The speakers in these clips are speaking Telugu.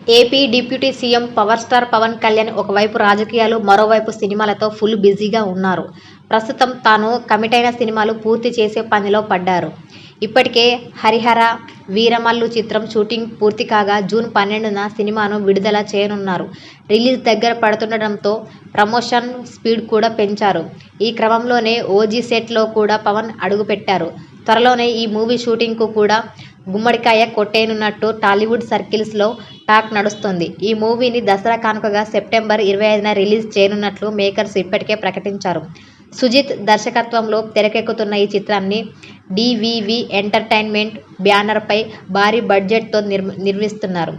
AP deputy CM power star Pawan Kalyan ఒకవైపు రాజకీయాలు, మరోవైపు సినిమాలతో ఫుల్ బిజీగా ఉన్నారు. ప్రస్తుతం తాను కమిటైన సినిమాలు పూర్తి చేసే పనిలో పడ్డారు. ఇప్పటికే 'హరిహర వీరమల్లు' చిత్రం షూటింగ్ పూర్తి కాగా జూన్ 12న సినిమాను విడుదల చేయనున్నారు. రిలీజ్ దగ్గర పడుతుండటంతో ప్రమోషన్ స్పీడ్ కూడా పెంచారు. ఈ క్రమంలోనే 'ఓజీ' సెట్లో కూడా పవన్ అడుగుపెట్టారు. త్వరలోనే ఈ మూవీ షూటింగ్కు కూడా గుమ్మడికాయ కొట్టేయనున్నట్టు టాలీవుడ్ సర్కిల్స్లో టాక్ నడుస్తోంది. ఈ మూవీని దసరా కానుకగా సెప్టెంబర్ 25న రిలీజ్ చేయనున్నట్లు మేకర్స్ ఇప్పటికే ప్రకటించారు. సుజిత్ దర్శకత్వంలో తెరకెక్కుతున్న ఈ చిత్రాన్ని డీవీవీ ఎంటర్టైన్మెంట్ బ్యానర్పై భారీ బడ్జెట్తో నిర్మిస్తున్నారు.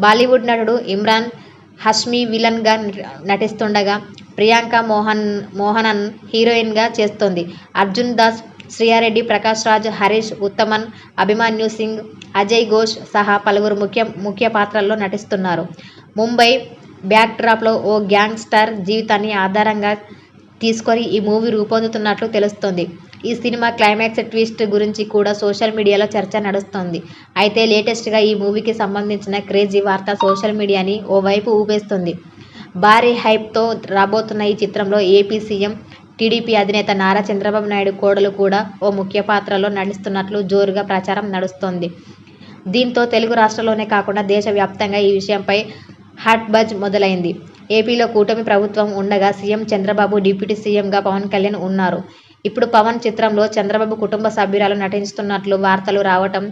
బాలీవుడ్ నటుడు ఇమ్రాన్ హష్మీ విలన్గా నటిస్తుండగా ప్రియాంక మోహనన్ హీరోయిన్గా చేస్తోంది. అర్జున్ దాస్, శ్రియారెడ్డి, ప్రకాష్ రాజ్, హరీష్, ఉత్తమన్, అభిమన్యు సింగ్, అజయ్ ఘోష్ సహా పలువురు ముఖ్య పాత్రల్లో నటిస్తున్నారు. ముంబై బ్యాక్డ్రాప్లో ఓ గ్యాంగ్ స్టర్ జీవితాన్ని ఆధారంగా తీసుకొని ఈ మూవీ రూపొందుతున్నట్లు తెలుస్తోంది. ఈ సినిమా క్లైమాక్స్ ట్విస్ట్ గురించి కూడా సోషల్ మీడియాలో చర్చ నడుస్తోంది. అయితే లేటెస్ట్గా ఈ మూవీకి సంబంధించిన క్రేజీ వార్త సోషల్ మీడియాని ఓ వైపు ఊపేస్తోంది. భారీ హైప్తో రాబోతున్న ఈ చిత్రంలో ఏపీ సీఎం, టీడీపీ అధినేత నారా చంద్రబాబు నాయుడు కోడలు కూడా ఓ ముఖ్య పాత్రలో నటిస్తున్నట్లు జోరుగా ప్రచారం నడుస్తోంది. దీంతో తెలుగు రాష్ట్రాల్లోనే కాకుండా దేశ వ్యాప్తంగా ఈ విషయంపై హాట్ బజ్ మొదలైంది. ఏపీలో కూటమి ప్రభుత్వం ఉండగా సీఎం చంద్రబాబు, డిప్యూటీ సీఎంగా పవన్ కళ్యాణ్ ఉన్నారు. ఇప్పుడు పవన్ చిత్రంలో చంద్రబాబు కుటుంబ సభ్యురాలు నటిస్తున్నట్లు వార్తలు రావటం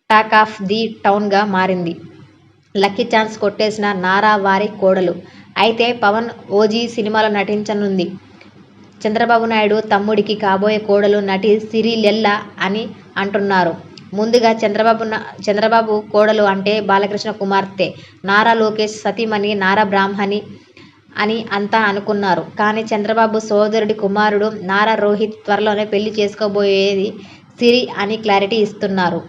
టాక్ ఆఫ్ ది టౌన్గా మారింది. లక్కీ ఛాన్స్ కొట్టేసిన నారా వారి కోడలు. అయితే పవన్ 'ఓజీ' సినిమాలో నటించనుంది. చంద్రబాబు నాయుడు తమ్ముడికి కాబోయే కోడలు నటి సిరిలెల్ల అని అంటున్నారు. ముందుగా చంద్రబాబు కోడలు అంటే బాలకృష్ణ కుమార్తె నారా లోకేష్ సతీమణి నారా బ్రాహ్మణి అని అంతా అనుకున్నారు. కానీ చంద్రబాబు సోదరుడి కుమారుడు నారా రోహిత్ త్వరలోనే పెళ్లి చేసుకోబోయేది సిరి అని క్లారిటీ ఇస్తున్నారు.